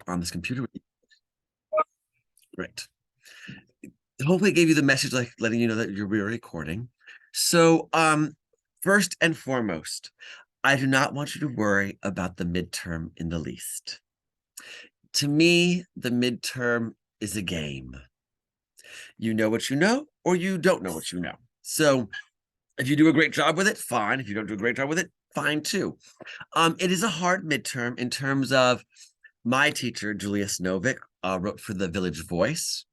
on this computer. Great. Hopefully it gave you the message, like letting you know that you're recording. So, first and foremost, I do not want you to worry about the midterm in the least. To me, the midterm is a game. You know what you know, or you don't know what you know. So if you do a great job with it, fine. If you don't do a great job with it, fine too. It is a hard midterm in terms of my teacher, Julius Novick, wrote for the Village Voice,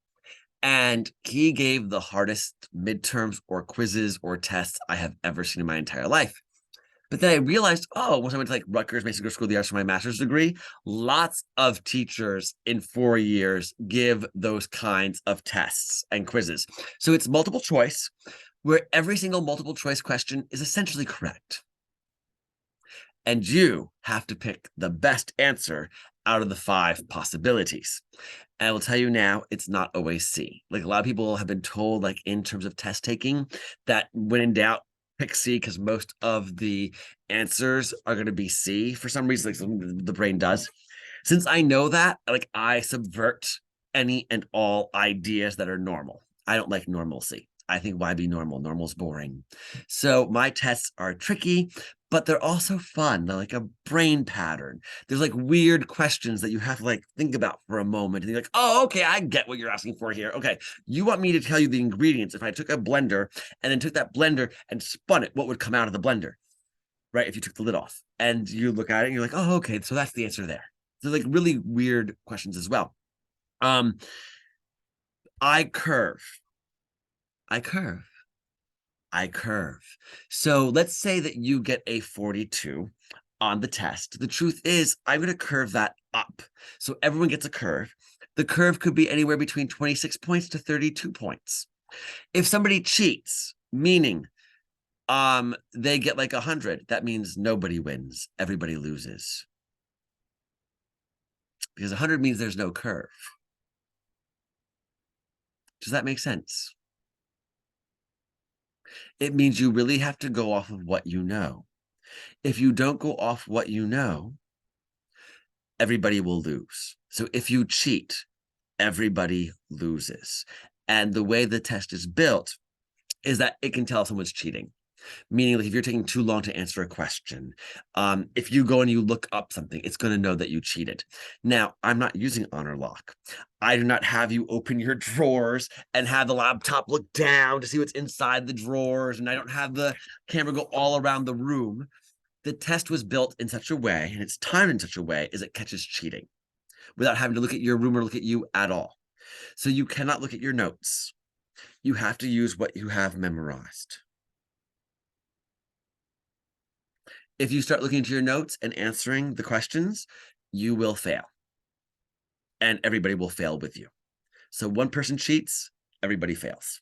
and he gave the hardest midterms or quizzes or tests I have ever seen in my entire life. But then I realized, oh, once I went to like Rutgers Mason School of the Arts for my master's degree, lots of teachers in 4 years give those kinds of tests and quizzes. So it's multiple choice, where every single multiple choice question is essentially correct. And you have to pick the best answer out of the 5 possibilities. And I will tell you now, it's not always C. Like a lot of people have been told, like in terms of test taking, that when in doubt, pick C, because most of the answers are going to be C for some reason, like the brain does. Since I know that, like I subvert any and all ideas that are normal. I don't like normalcy. I think why be normal? Normal's boring. So my tests are tricky, but they're also fun. They're like a brain pattern. There's like weird questions that you have to like think about for a moment. And you're like, oh, okay, I get what you're asking for here. Okay, you want me to tell you the ingredients. If I took a blender and then took that blender and spun it, what would come out of the blender? Right? If you took the lid off and you look at it and you're like, oh, okay, so that's the answer there. So like really weird questions as well. I curve. I curve. I curve. So let's say that you get a 42 on the test. The truth is, I'm going to curve that up. So everyone gets a curve. The curve could be anywhere between 26 points to 32 points. If somebody cheats, meaning they get like 100, that means nobody wins. Everybody loses. Because 100 means there's no curve. Does that make sense? It means you really have to go off of what you know. If you don't go off what you know, everybody will lose. So if you cheat, everybody loses. And the way the test is built is that it can tell if someone's cheating. Meaning, like if you're taking too long to answer a question, if you go and you look up something, it's going to know that you cheated. Now, I'm not using honor lock. I do not have you open your drawers and have the laptop look down to see what's inside the drawers, and I don't have the camera go all around the room. The test was built in such a way, and it's timed in such a way, as it catches cheating without having to look at your room or look at you at all. So you cannot look at your notes. You have to use what you have memorized. If you start looking into your notes and answering the questions, you will fail. And everybody will fail with you. So one person cheats, everybody fails.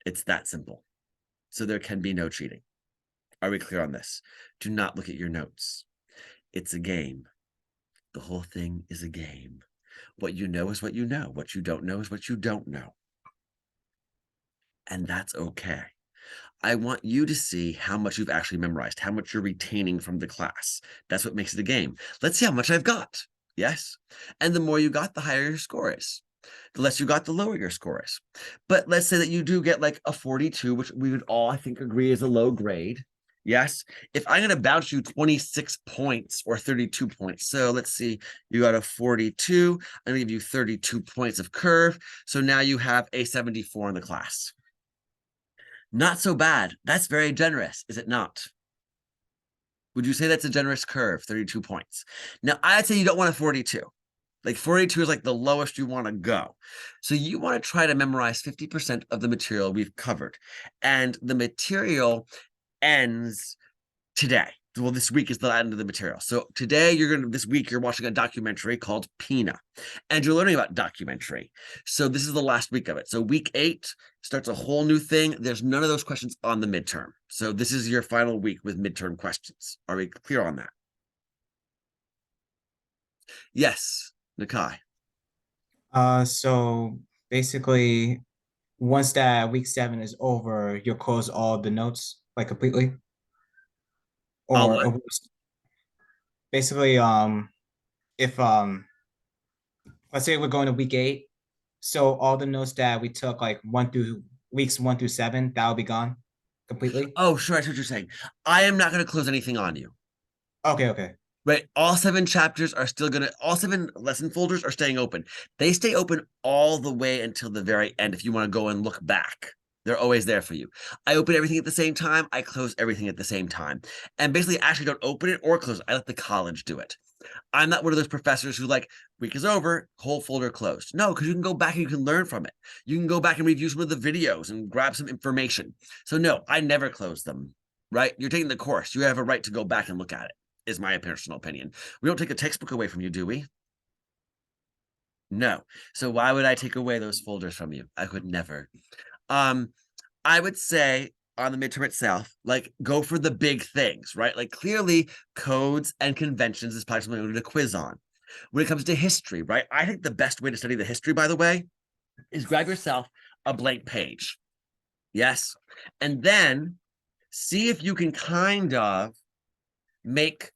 It's that simple. So there can be no cheating. Are we clear on this? Do not look at your notes. It's a game. The whole thing is a game. What you know is what you know. What you don't know is what you don't know. And that's okay. I want you to see how much you've actually memorized, how much you're retaining from the class. That's what makes it a game. Let's see how much I've got. Yes. And the more you got, the higher your score is. The less you got, the lower your score is. But let's say that you do get like a 42, which we would all, I think, agree is a low grade. Yes. If I'm going to bounce you 26 points or 32 points. So let's see, you got a 42. I'm going to give you 32 points of curve. So now you have a 74 in the class. Not so bad. That's very generous, is it not? Would you say that's a generous curve, 32 points? Now, I'd say you don't want a 42. Like 42 is like the lowest you want to go. So you want to try to memorize 50% of the material we've covered. And the material ends today. Well, this week is the end of the material. So today this week you're watching a documentary called Pina, and you're learning about documentary. So this is the last week of it. So week 8 starts a whole new thing. There's none of those questions on the midterm. So this is your final week with midterm questions. Are we clear on that? Yes, Nakai. So basically, once that week 7 is over, you'll close all the notes like completely, I'll or, what? or basically, if let's say we're going to week 8. So all the notes that we took like weeks 1 through 7, that'll be gone completely. Oh, sure, I see what you're saying. I am not going to close anything on you. Okay, okay. Right. All 7 chapters are still gonna, all 7 lesson folders are staying open. They stay open all the way until the very end if you want to go and look back. They're always there for you. I open everything at the same time. I close everything at the same time. And basically, actually don't open it or close it. I let the college do it. I'm not one of those professors who like, week is over, whole folder closed. No, because you can go back and you can learn from it. You can go back and review some of the videos and grab some information. So no, I never close them. Right? You're taking the course. You have a right to go back and look at it, is my personal opinion. We don't take a textbook away from you, do we? No. So why would I take away those folders from you? I would never. Um, I would say on the midterm itself, like go for the big things, right? Like clearly codes and conventions is probably something I'm going to quiz on. When it comes to history, right? I think the best way to study the history, by the way, is grab yourself a blank page. Yes. And then see if you can kind of make,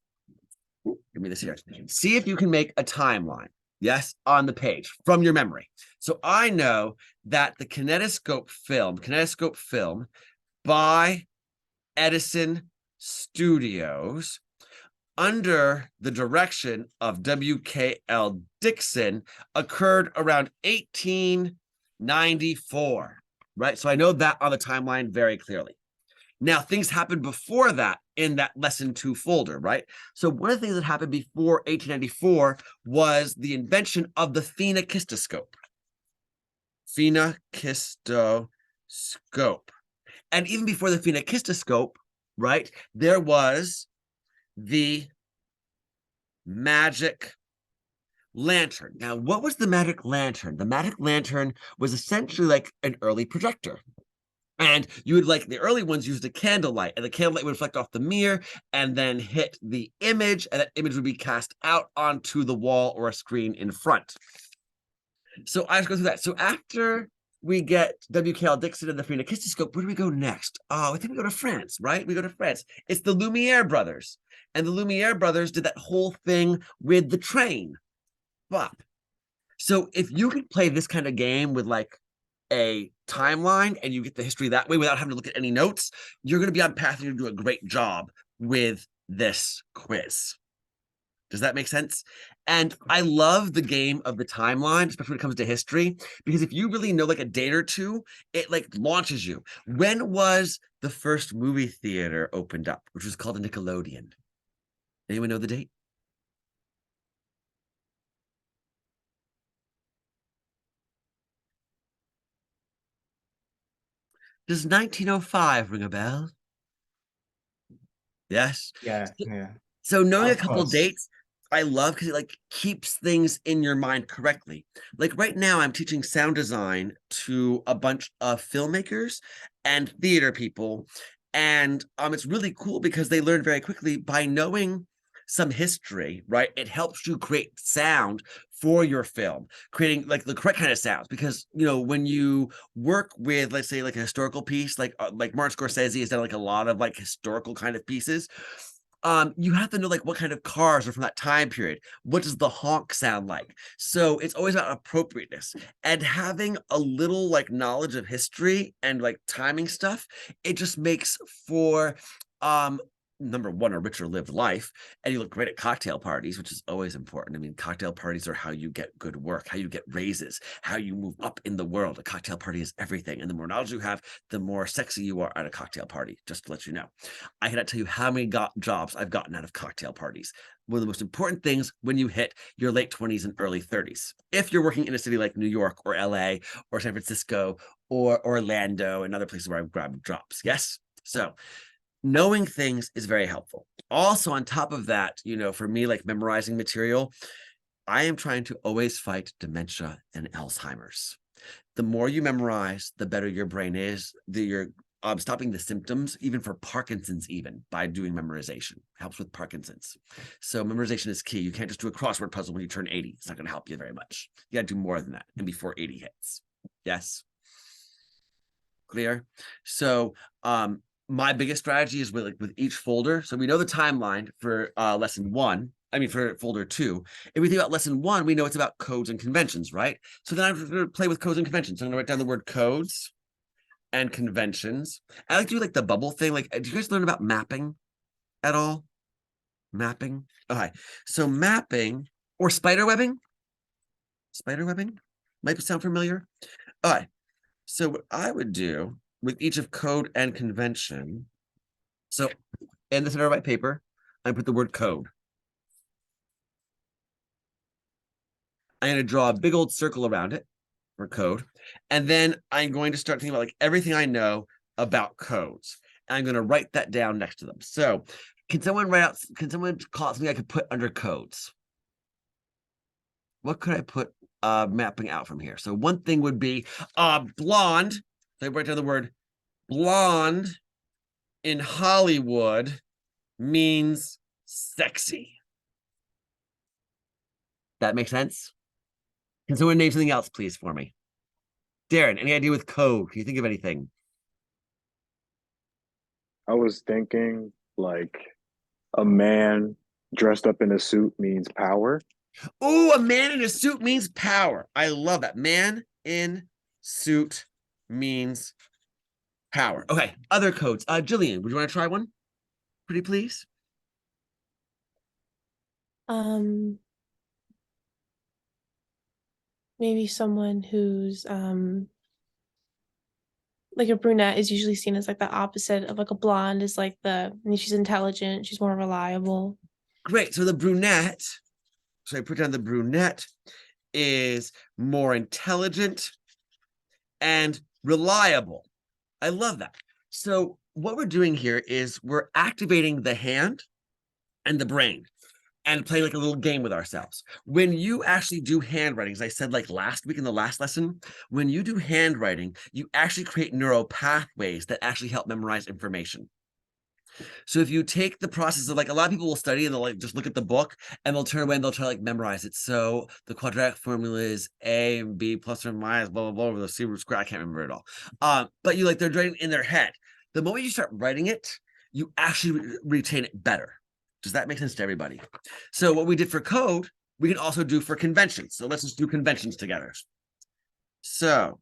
give me this here. See if you can make a timeline, yes, on the page from your memory. So I know that the kinetoscope film by Edison Studios under the direction of W.K.L. Dixon occurred around 1894, right? So I know that on the timeline very clearly. Now, things happened before that in that lesson 2 folder, right? So one of the things that happened before 1894 was the invention of the phenakistoscope. Phenakistoscope. And even before the phenakistoscope, right, there was the magic lantern. Now, what was the magic lantern? The magic lantern was essentially like an early projector. And you would, like the early ones, used a candlelight, and the candlelight would reflect off the mirror and then hit the image, and that image would be cast out onto the wall or a screen in front. So I just go through that. So after we get W.K.L. Dixon and the phenakistoscope, where do we go next? Oh, I think we go to France, right? We go to France. It's the Lumiere brothers. And the Lumiere brothers did that whole thing with the train. Bop. So if you could play this kind of game with like a timeline and you get the history that way without having to look at any notes, you're going to be on path and you do a great job with this quiz. Does that make sense? And I love the game of the timeline, especially when it comes to history, because if you really know like a date or two, it like launches you. When was the first movie theater opened up, which was called a Nickelodeon? Anyone know the date? Does 1905 ring a bell? Yes. Yeah, yeah. So knowing a Of couple course. dates, I love because it like keeps things in your mind correctly. Like right now, I'm teaching sound design to a bunch of filmmakers and theater people, and it's really cool because they learn very quickly by knowing some history, right? It helps you create sound for your film, creating like the correct kind of sounds. Because when you work with, let's say, like a historical piece, like Martin Scorsese has done like a lot of like historical kind of pieces, you have to know like what kind of cars are from that time period. What does the honk sound like? So it's always about appropriateness, and having a little like knowledge of history and like timing stuff. It just makes for number one, a richer lived life, and you look great at cocktail parties, which is always important. I mean, cocktail parties are how you get good work, how you get raises, how you move up in the world. A cocktail party is everything, and the more knowledge you have, the more sexy you are at a cocktail party. Just to let you know, I cannot tell you how many jobs I've gotten out of cocktail parties. One of the most important things when you hit your late 20s and early 30s, if you're working in a city like New York or LA or San Francisco or Orlando and other places where I've grabbed jobs. Yes. So knowing things is very helpful. Also, on top of that, for me, like memorizing material, I am trying to always fight dementia and Alzheimer's. The more you memorize, the better your brain is. You're stopping the symptoms, even for Parkinson's, even by doing memorization. Helps with Parkinson's. So memorization is key. You can't just do a crossword puzzle when you turn 80. It's not going to help you very much. You got to do more than that, and before 80 hits. Yes. Clear? So my biggest strategy is with each folder. So we know the timeline for lesson 1. I mean, for folder 2. If we think about lesson 1, we know it's about codes and conventions, right? So then I'm going to play with codes and conventions. So I'm going to write down the word codes and conventions. I like to do like the bubble thing. Like, do you guys learn about mapping at all? Mapping? Okay. So mapping or spider webbing? Spider webbing? Might sound familiar. All right. So what I would do with each of code and convention. So in the center of my paper, I put the word code. I'm going to draw a big old circle around it for code. And then I'm going to start thinking about like everything I know about codes. And I'm going to write that down next to them. So can someone call out something I could put under codes? What could I put mapping out from here? So one thing would be blonde. So I write down the word blonde in Hollywood means sexy. That makes sense? Can someone name something else, please, for me? Darren, any idea with code? Can you think of anything? I was thinking like a man dressed up in a suit means power. Oh, a man in a suit means power. I love that. Man in suit means power. Okay, other codes. Jillian, would you want to try one? Pretty please. Um, maybe someone who's like a brunette is usually seen as like the opposite of like a blonde is like I mean, she's intelligent, she's more reliable. Great. So the brunette, so I put down the brunette is more intelligent and reliable. I love that. So what we're doing here is we're activating the hand and the brain and playing like a little game with ourselves. When you actually do handwriting, as I said like last week in the last lesson, when you do handwriting, you actually create neural pathways that actually help memorize information. So if you take the process of like a lot of people will study and they'll like just look at the book and they'll turn away and they'll try to like memorize it. So the quadratic formula is a and b plus or minus blah blah blah over the c root square. I can't remember it all. But you like they're writing in their head. The moment you start writing it, you actually retain it better. Does that make sense to everybody? So what we did for code, we can also do for conventions. So let's just do conventions together. So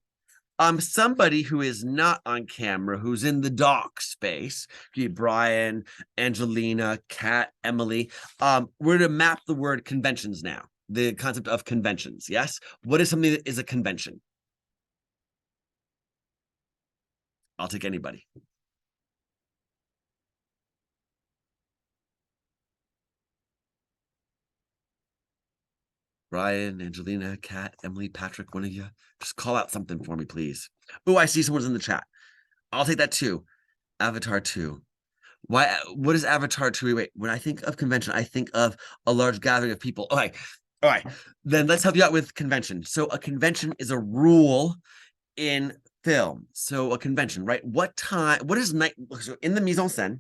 somebody who is not on camera, who's in the doc space, Brian, Angelina, Kat, Emily. We're to map the word conventions now, the concept of conventions. Yes. What is something that is a convention? I'll take anybody. Brian, Angelina, Kat, Emily, Patrick, one of you. Just call out something for me, please. Oh, I see someone's in the chat. I'll take that too. Avatar 2. Why? What is Avatar 2? Wait, when I think of convention, I think of a large gathering of people. Okay. All right. Then let's help you out with convention. So a convention is a rule in film. So a convention, right? What is night? So in the mise en scène,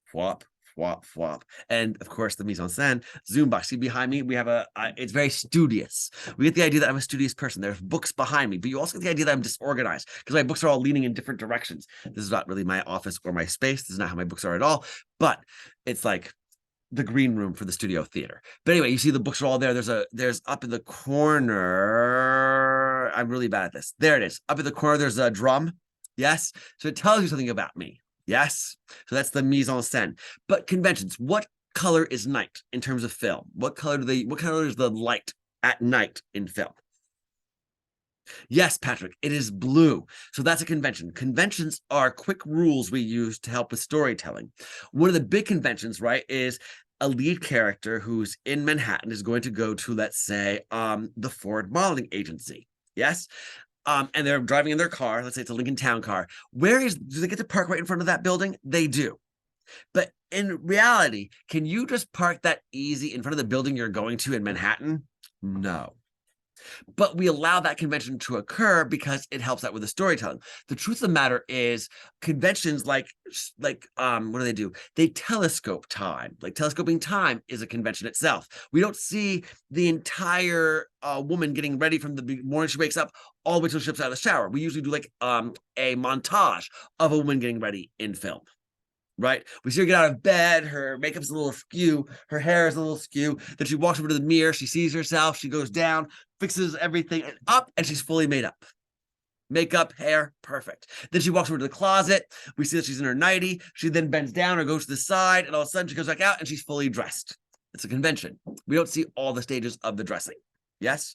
flop, flop, flop. And of course, the mise en scène, zoom box. See behind me, we have it's very studious. We get the idea that I'm a studious person. There's books behind me, but you also get the idea that I'm disorganized because my books are all leaning in different directions. This is not really my office or my space. This is not how my books are at all, but it's like the green room for the studio theater. But anyway, you see the books are all there. There's up in the corner. I'm really bad at this. There it is. Up in the corner, there's a drum. Yes. So it tells you something about me. Yes. So that's the mise en scène. But conventions, what color is night in terms of film? What color is the light at night in film? Yes, Patrick, it is blue. So that's a convention. Conventions are quick rules we use to help with storytelling. One of the big conventions, right, is a lead character who's in Manhattan is going to go to, let's say, the Ford modeling agency. Yes. And they're driving in their car. Let's say it's a Lincoln Town car. Do they get to park right in front of that building? They do. But in reality, can you just park that easy in front of the building you're going to in Manhattan? No. But we allow that convention to occur because it helps out with the storytelling. The truth of the matter is conventions what do they do? They telescope time. Like telescoping time is a convention itself. We don't see the entire woman getting ready from the morning she wakes up all the way till she steps out of the shower. We usually do like a montage of a woman getting ready in film. right? We see her get out of bed, her makeup's a little askew, her hair is a little askew. Then she walks over to the mirror, she sees herself, she goes down, fixes everything and up, and she's fully made up. Makeup, hair, perfect. Then she walks over to the closet. We see that she's in her nightie. She then bends down or goes to the side, and all of a sudden she goes back out and she's fully dressed. It's a convention. We don't see all the stages of the dressing. Yes.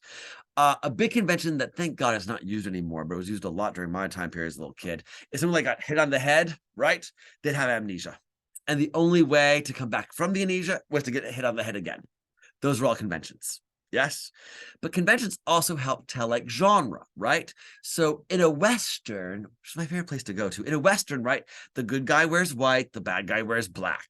A big convention that, thank God, is not used anymore, but it was used a lot during my time period as a little kid, is someone like got hit on the head, right? They'd have amnesia. And the only way to come back from the amnesia was to get hit on the head again. Those were all conventions. Yes. But conventions also help tell like genre, right? So in a Western, which is my favorite place to go to, in a Western, right? The good guy wears white, the bad guy wears black.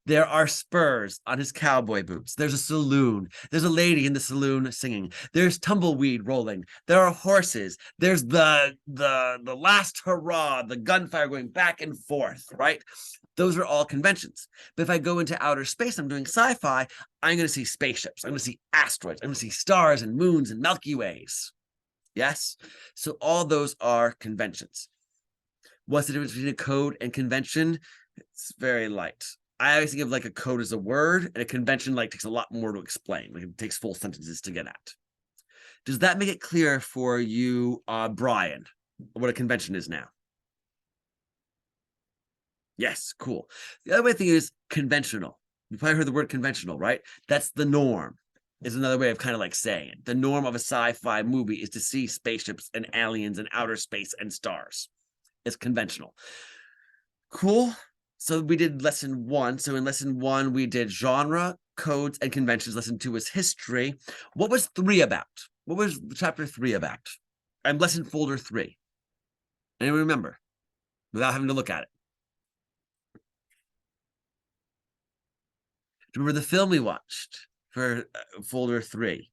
There are spurs on his cowboy boots. There's a saloon. There's a lady in the saloon singing. There's tumbleweed rolling. There are horses. There's the last hurrah, the gunfire going back and forth, right? Those are all conventions. But if I go into outer space, I'm doing sci-fi, I'm going to see spaceships. I'm going to see asteroids. I'm going to see stars and moons and Milky Ways. Yes? So all those are conventions. What's the difference between a code and convention? It's very light. I always think of like a code as a word, and a convention like takes a lot more to explain. Like it takes full sentences to get at. Does that make it clear for you, Brian, what a convention is now? Yes, cool. The other way thing is conventional. You probably heard the word conventional, right? That's the norm, is another way of kind of like saying it. The norm of a sci-fi movie is to see spaceships and aliens and outer space and stars. It's conventional. Cool. So we did lesson 1. So in lesson 1, we did genre, codes, and conventions. Lesson 2 was history. What was 3 about? What was chapter 3 about? And lesson folder 3. Anyone remember? Without having to look at it. Do you remember the film we watched for folder 3?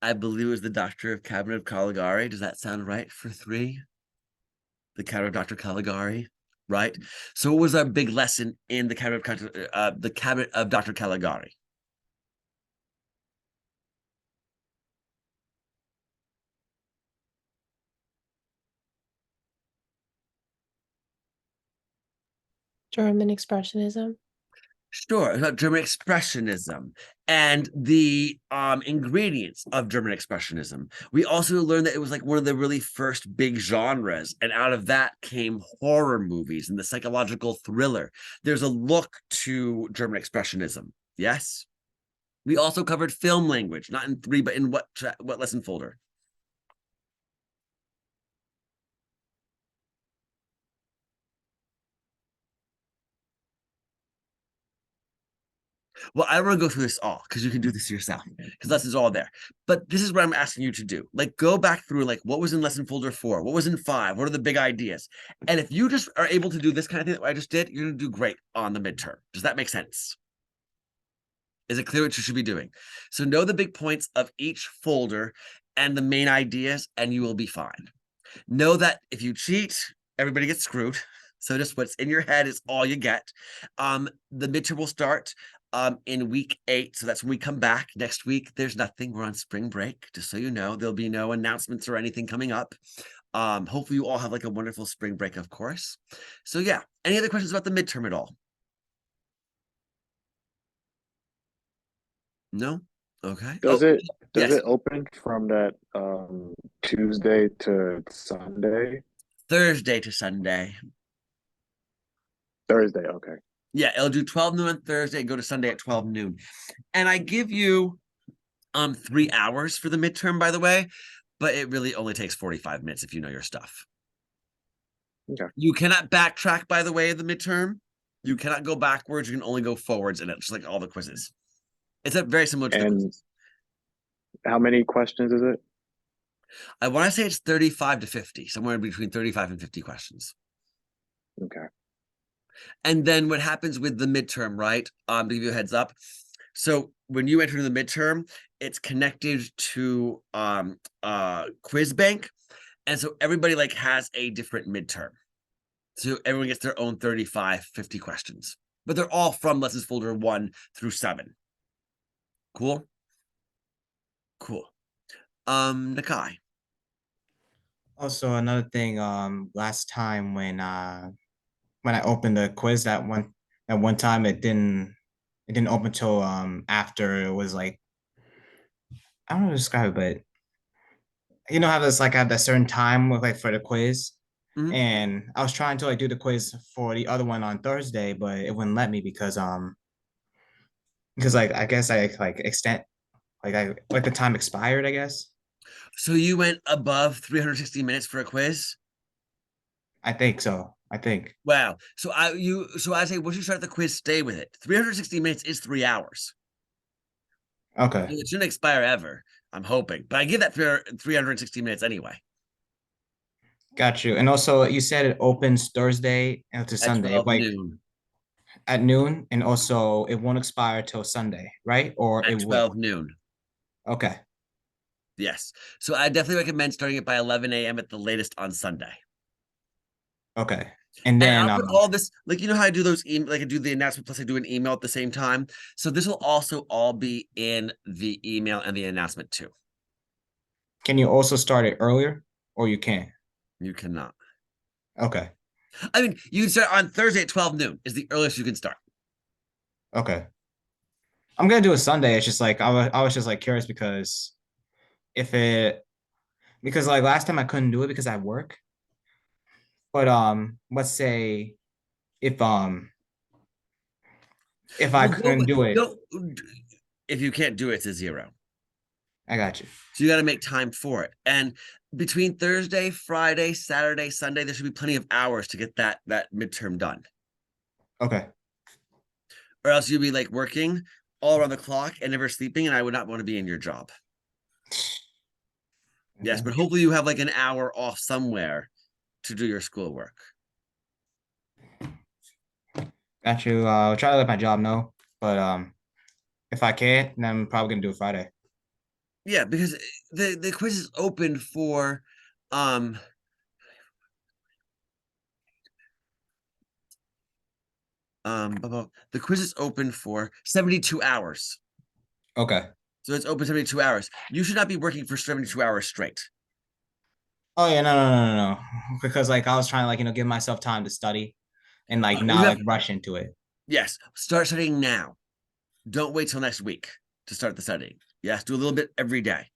I believe it was the Doctor of Cabinet of Caligari. Does that sound right for 3? The Cabinet of Dr. Caligari, right? So what was our big lesson in the Cabinet of Dr. Caligari? German expressionism. Sure, about German Expressionism and the ingredients of German Expressionism. We also learned that it was like one of the really first big genres, and out of that came horror movies and the psychological thriller. There's a look to German Expressionism. Yes. We also covered film language, not in 3, but in what lesson folder? Well, I don't want to go through this all because you can do this yourself because this is all there. But this is what I'm asking you to do. Like, go back through like what was in lesson folder 4, what was in 5, what are the big ideas? And if you just are able to do this kind of thing that I just did, you're going to do great on the midterm. Does that make sense? Is it clear what you should be doing? So know the big points of each folder and the main ideas, and you will be fine. Know that if you cheat, everybody gets screwed. So just what's in your head is all you get. The midterm will start in week 8. So that's when we come back. Next week, there's nothing. We're on spring break, just so you know. There'll be no announcements or anything coming up. Hopefully you all have like a wonderful spring break, of course. So yeah, any other questions about the midterm at all? No? Okay. Does Oh, it yes. open from that Tuesday to Sunday? Thursday to Sunday. Thursday, okay. Yeah, it'll do 12 noon on Thursday and go to Sunday at 12 noon. And I give you 3 hours for the midterm, by the way, but it really only takes 45 minutes if you know your stuff. Okay. You cannot backtrack, by the way, the midterm. You cannot go backwards. You can only go forwards in it, just like all the quizzes. It's very similar to the And quizzes. how many questions is it? I want to say it's 35 to 50, somewhere between 35 and 50 questions. Okay. And then what happens with the midterm, right? To give you a heads up. So when you enter the midterm, it's connected to quiz bank. And so everybody like has a different midterm. So everyone gets their own 35, 50 questions. But they're all from lessons folder 1 through 7. Cool. Cool. Nakai. Also, another thing, last time when I opened the quiz at one time it didn't open till after it was like I don't know how to describe it, but you know how there's like at that certain time with like for the quiz. Mhm. And I was trying to like do the quiz for the other one on Thursday, but it wouldn't let me because like I guess I like extend I like the time expired, I guess. So you went above 360 minutes for a quiz? I think so. I think. Wow. So I say once you start the quiz, stay with it. 360 minutes is 3 hours. Okay. It shouldn't expire ever. I'm hoping, but I give that 360 minutes anyway Got you. And also you said it opens Thursday and to at Sunday, 12 like noon. at noon, and also it won't expire till Sunday, right? Or it At will. 12 noon. Okay. Yes. So I definitely recommend starting it by 11 a.m. at the latest on Sunday. Okay. And And then I'll put all this, like, you know how I do those like I do the announcement plus I do an email at the same time. So this will also all be in the email and the announcement too. can you also start it earlier or you can't? You cannot. Okay. I mean, you can start on Thursday at 12 noon is the earliest you can start. Okay. I'm gonna do a Sunday. It's just like I was just like curious because if it because like last time I couldn't do it because I work. But let's say if um if I Well, go couldn't do it, go if you can't do it, it's a zero. I got you. So you got to make time for it. And between Thursday, Friday, Saturday, Sunday, there should be plenty of hours to get that midterm done. Okay. Or else you'll be like working all around the clock and never sleeping, and I would not want to be in your job. Yes, but hopefully you have like an hour off somewhere to do your schoolwork. Got you. I'll try to let my job know. But if I can't, then I'm probably gonna do it Friday. Yeah, because the quiz is open for um the quiz is open for 72 hours. Okay. So it's open 72 hours. You should not be working for 72 hours straight. Oh yeah, no. Because like I was trying to like, give myself time to study and like You not have like rush into it. yes, start studying now. Don't wait till next week to start the studying. Yes, do a little bit every day.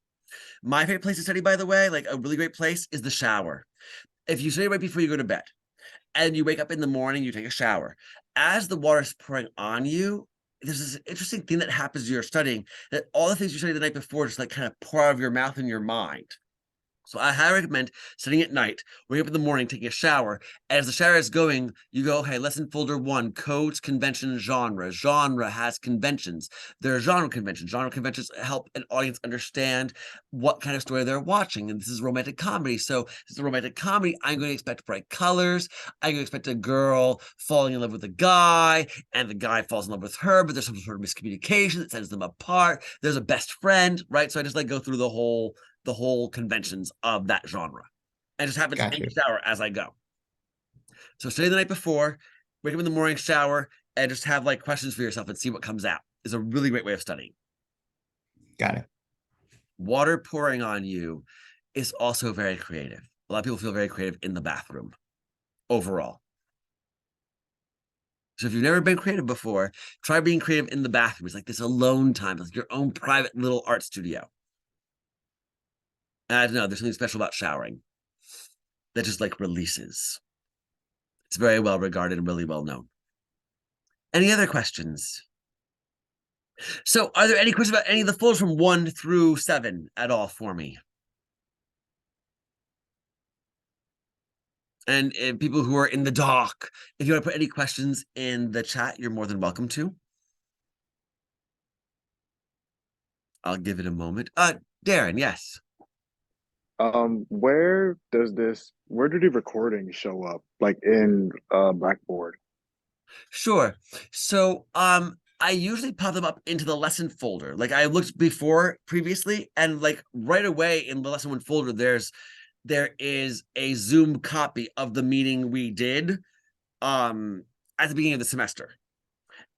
My favorite place to study, by the way, like a really great place, is the shower. If you study right before you go to bed and you wake up in the morning, you take a shower. As the water's pouring on you, there's this interesting thing that happens to your studying that all the things you studied the night before just like kind of pour out of your mouth and your mind. So I highly recommend studying at night, waking up in the morning, taking a shower. As the shower is going, you go, hey, lesson folder 1, codes, convention, genre. Genre has conventions. There are genre conventions. Genre conventions help an audience understand what kind of story they're watching. And this is romantic comedy. So this is a romantic comedy. I'm going to expect bright colors. I'm going to expect a girl falling in love with a guy, and the guy falls in love with her, but there's some sort of miscommunication that sends them apart. There's a best friend, right? So I just like go through the whole conventions of that genre and just happens Got in you. the shower as I go. So study the night before, wake up in the morning, shower, and just have like questions for yourself and see what comes out is a really great way of studying. Got it. Water pouring on you is also very creative. A lot of people feel very creative in the bathroom overall. So if you've never been creative before, try being creative in the bathroom. It's like this alone time, like your own private little art studio. And I don't know, there's something special about showering that just like releases. It's very well regarded and really well known. Any other questions? So, are there any questions about any of the folders from 1 through 7 at all for me? And people who are in the dock, if you want to put any questions in the chat, you're more than welcome to. I'll give it a moment. Darren, yes. Where do the recordings show up? Like in Blackboard? Sure. So, I usually pop them up into the lesson folder. Like I looked before previously, and like right away in the lesson 1 folder, there is a Zoom copy of the meeting we did at the beginning of the semester.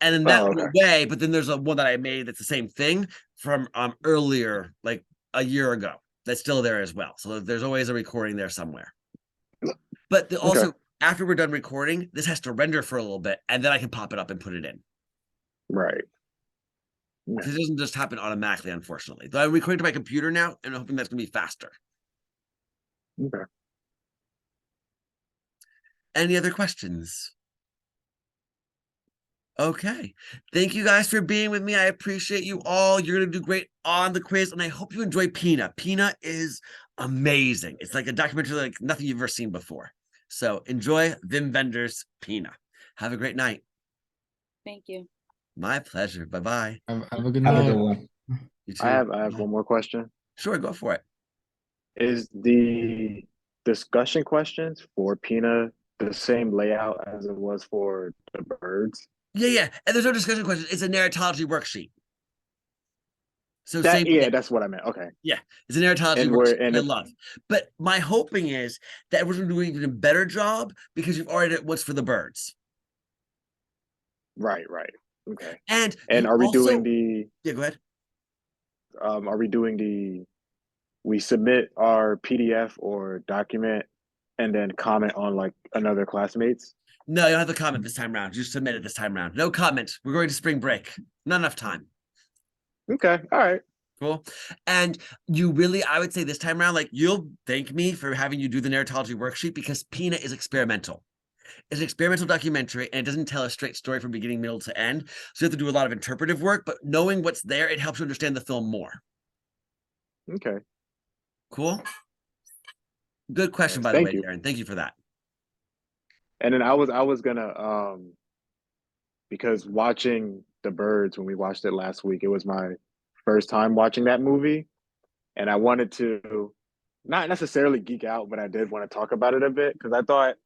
And then that Oh, went okay. away, but then there's a one that I made that's the same thing from earlier, like a year ago. That's still there as well. So there's always a recording there somewhere. But also, Okay. after we're done recording, this has to render for a little bit, and then I can pop it up and put it in. Right. Yeah. Because it doesn't just happen automatically, unfortunately. Though I'm recording to my computer now, and I'm hoping that's gonna be faster. Okay. Any other questions? Okay. Thank you guys for being with me. I appreciate you all. You're going to do great on the quiz, and I hope you enjoy Pina. Pina is amazing. It's like a documentary like nothing you've ever seen before. So enjoy Wim Wenders' Pina. Have a great night. Thank you. My pleasure. Bye-bye. Have a good Have a good night. one. You too. I have Bye. one more question. Sure, go for it. Is the discussion questions for Pina the same layout as it was for the birds? Yeah. And there's no discussion question. It's a narratology worksheet. So That same yeah, thing. that's what I meant. Okay. It's a narratology And worksheet and I if love. But my hoping is that we're doing even a better job because you've already done what's for the birds. right. Okay. And And you are we also doing the yeah, go ahead. are we doing we submit our PDF or document and then comment on like another classmates? No, you don't have to comment this time around. Just submit it this time around. No comment. We're going to spring break. Not enough time. Okay. All right. Cool. And you really, I would say this time around, like you'll thank me for having you do the narratology worksheet because Pina is experimental. It's an experimental documentary and it doesn't tell a straight story from beginning, middle to end. So you have to do a lot of interpretive work, but knowing what's there, it helps you understand the film more. Okay. Cool. Good question, Yes, by the thank way, you. Darren. Thank you for that. And then I was gonna because watching The Birds when we watched it last week, it was my first time watching that movie. And I wanted to not necessarily geek out, but I did want to talk about it a bit because I thought,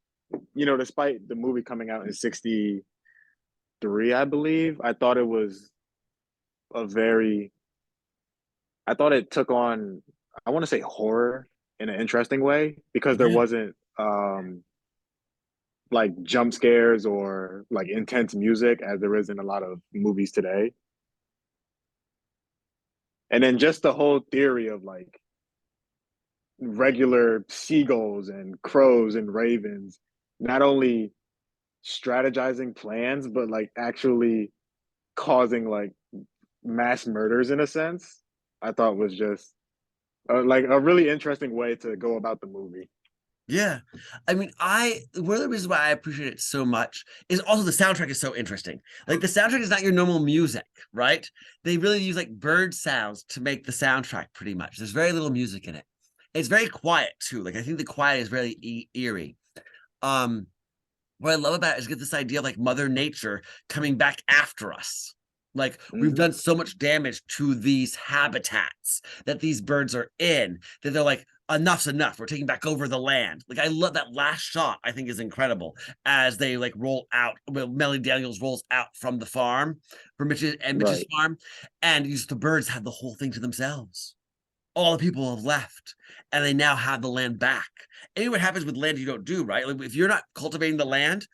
despite the movie coming out in 63, I believe, a very I thought it took on, I want to say horror in an interesting way because there Yeah. wasn't like jump scares or like intense music as there is in a lot of movies today. And then just the whole theory of like regular seagulls and crows and ravens, not only strategizing plans, but like actually causing like mass murders in a sense, I thought was just like a really interesting way to go about the movie. Yeah. I mean, one of the reasons why I appreciate it so much is also the soundtrack is so interesting. Like the soundtrack is not your normal music, right? They really use like bird sounds to make the soundtrack pretty much. There's very little music in it. It's very quiet too. Like I think the quiet is very eerie. Um, what I love about it is get this idea of like Mother Nature coming back after us. Like we've done so much damage to these habitats that these birds are in that they're like, enough's enough. We're taking back over the land. Like I love that last shot, I think is incredible as they like roll out. Well, Melly Daniels rolls out from the farm from Mitch's Right. farm, and just the birds have the whole thing to themselves. All the people have left and they now have the land back. And what happens with land you don't do, right? Like if you're not cultivating the land,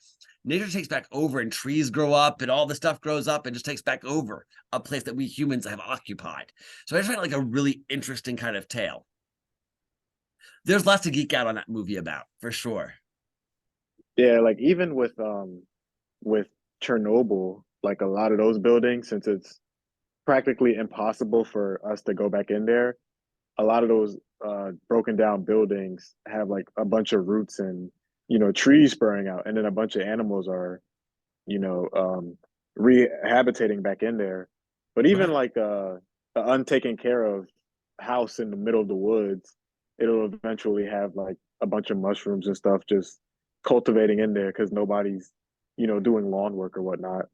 nature takes back over and trees grow up and all the stuff grows up and just takes back over a place that we humans have occupied. So I just find it like a really interesting kind of tale. There's lots to geek out on that movie about, for sure. Yeah, like even with Chernobyl, like a lot of those buildings, since it's practically impossible for us to go back in there, a lot of those broken down buildings have like a bunch of roots and trees spurring out, and then a bunch of animals are you know rehabitating back in there. But even Right. like an untaken care of house in the middle of the woods, it'll eventually have like a bunch of mushrooms and stuff just cultivating in there because nobody's doing lawn work or whatnot.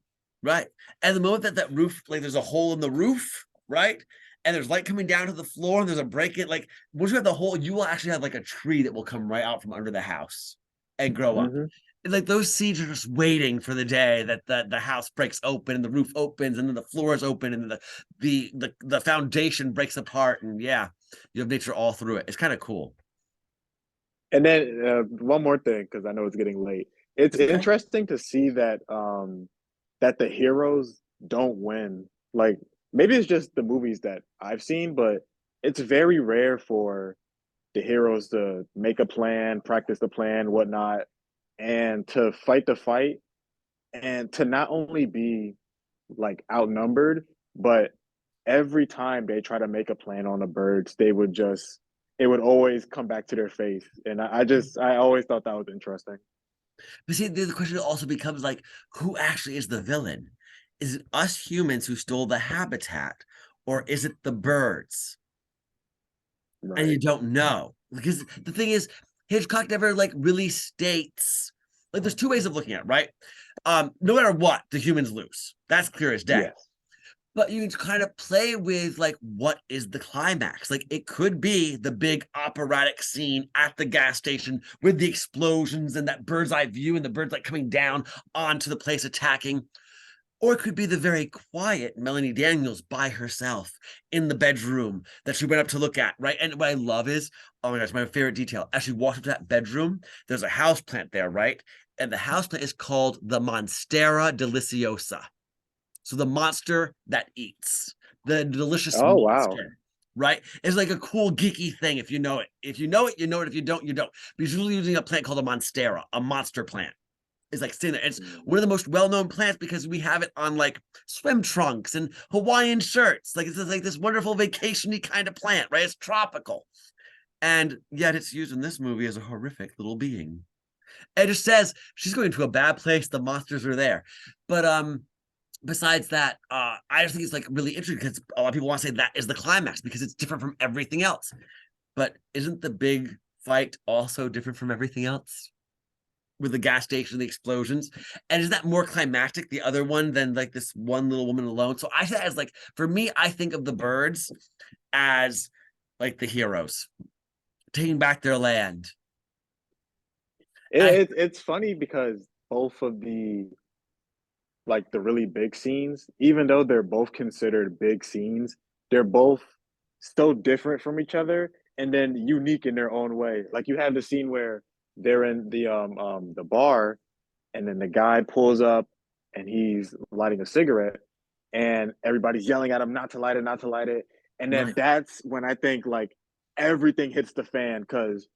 Right. And the moment that roof, like there's a hole in the roof, right? And there's light coming down to the floor, and there's a break in. Like once you have the hole, you will actually have like a tree that will come right out from under the house and grow up. Hmm. And like those seeds are just waiting for the day that the house breaks open and the roof opens and then the floor is open and the foundation breaks apart. And yeah, you have nature all through it. It's kind of cool. And then one more thing, because I know it's getting late. It's It's okay. interesting to see that that the heroes don't win. Like maybe it's just the movies that I've seen, but it's very rare for the heroes to make a plan, practice the plan, whatnot, and to fight the fight, and to not only be like outnumbered, but every time they try to make a plan on the birds, they would just it would always come back to their face. And I always thought that was interesting. But see, the question also becomes like, who actually is the villain? Is it us humans who stole the habitat, or is it the birds? And Right. you don't know, because the thing is, Hitchcock never like really states. Like, there's two ways of looking at it, right? No matter what, the humans lose. That's clear as day. Yes. But you can kind of play with like, what is the climax? Like, it could be the big operatic scene at the gas station with the explosions and that bird's eye view and the birds like coming down onto the place attacking. Or it could be the very quiet Melanie Daniels by herself in the bedroom that she went up to look at, right? And what I love is, oh my gosh, my favorite detail. As she walked up to that bedroom, there's a house plant there, right? And the house plant is called the Monstera Deliciosa. So the monster that eats, the delicious Oh wow. monster, right? It's like a cool geeky thing if you know it. If you know it, you know it. If you don't, you don't. Because you're using a plant called a Monstera, a monster plant. It's like sitting there. It's one of the most well-known plants because we have it on like swim trunks and Hawaiian shirts. Like, it's like this wonderful vacation-y kind of plant, right? It's tropical. And yet it's used in this movie as a horrific little being. It just says she's going to a bad place, the monsters are there. But besides that, I just think it's like really interesting because a lot of people want to say that is the climax because it's different from everything else. But isn't the big fight also different from everything else? With the gas station, the explosions, and is that more climactic, the other one, than like this one little woman alone? So I say, as like, for me, I think of the birds as like the heroes taking back their land. It's funny because both of the like the really big scenes, even though they're both considered big scenes, they're both so different from each other and then unique in their own way. Like you have the scene where they're in the bar and then the guy pulls up and he's lighting a cigarette and everybody's yelling at him not to light it, not to light it. And then that's when I think like everything hits the fan because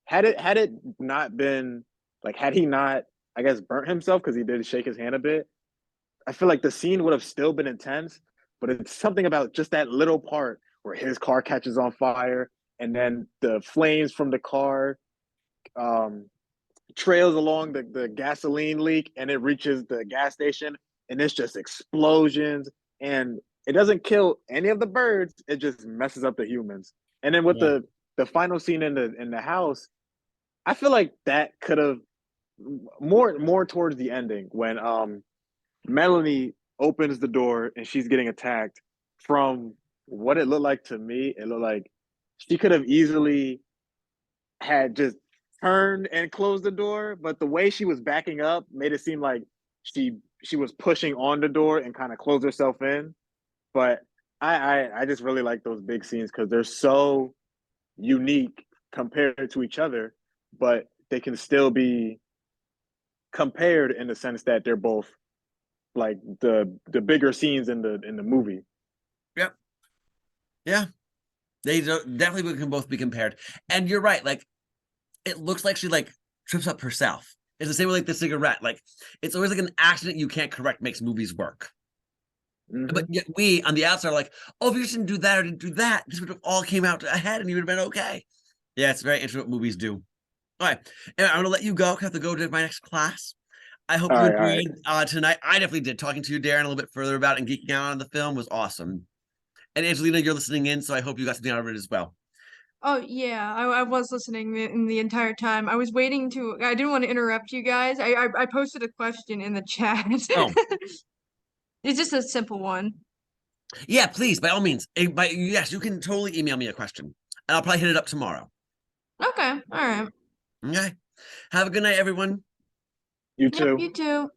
had it not been like had he not I guess burnt himself because he did shake his hand a bit, I feel like the scene would have still been intense, but it's something about just that little part where his car catches on fire and then the flames from the car um, trails along the gasoline leak and it reaches the gas station and it's just explosions and it doesn't kill any of the birds, it just messes up the humans. And then with Yeah. the final scene in the house, I feel like that could have more towards the ending when Melanie opens the door and she's getting attacked. From what it looked like to me, it looked like she could have easily had just turned and closed the door, but the way she was backing up made it seem like she was pushing on the door and kind of closed herself in. But I just really like those big scenes because they're so unique compared to each other, but they can still be compared in the sense that they're both like the bigger scenes in the movie. Yep. Yeah. They definitely can both be compared. And you're right. Like, it looks like she like trips up herself. It's the same with like the cigarette. Like, it's always like an accident you can't correct makes movies work. Mm-hmm. But yet we on the outside are like, oh, if you just didn't do that or didn't do that, this would have all came out ahead and you would have been okay. Yeah, it's very interesting what movies do. All right. And I'm gonna let you go. I have to go to my next class. I hope you All right. enjoyed tonight. I definitely did. Talking to you, Darren, a little bit further about it and geeking out on the film was awesome. And Angelina, you're listening in, so I hope you got something out of it as well. Oh yeah, I was listening in the entire time. I was waiting to. I didn't want to interrupt you guys. I posted a question in the chat. Oh, It's just a simple one. yeah, please, by all means. Yes, you can totally email me a question, and I'll probably hit it up tomorrow. Okay, all right. Okay. Have a good night, everyone. You Yep, too. you too.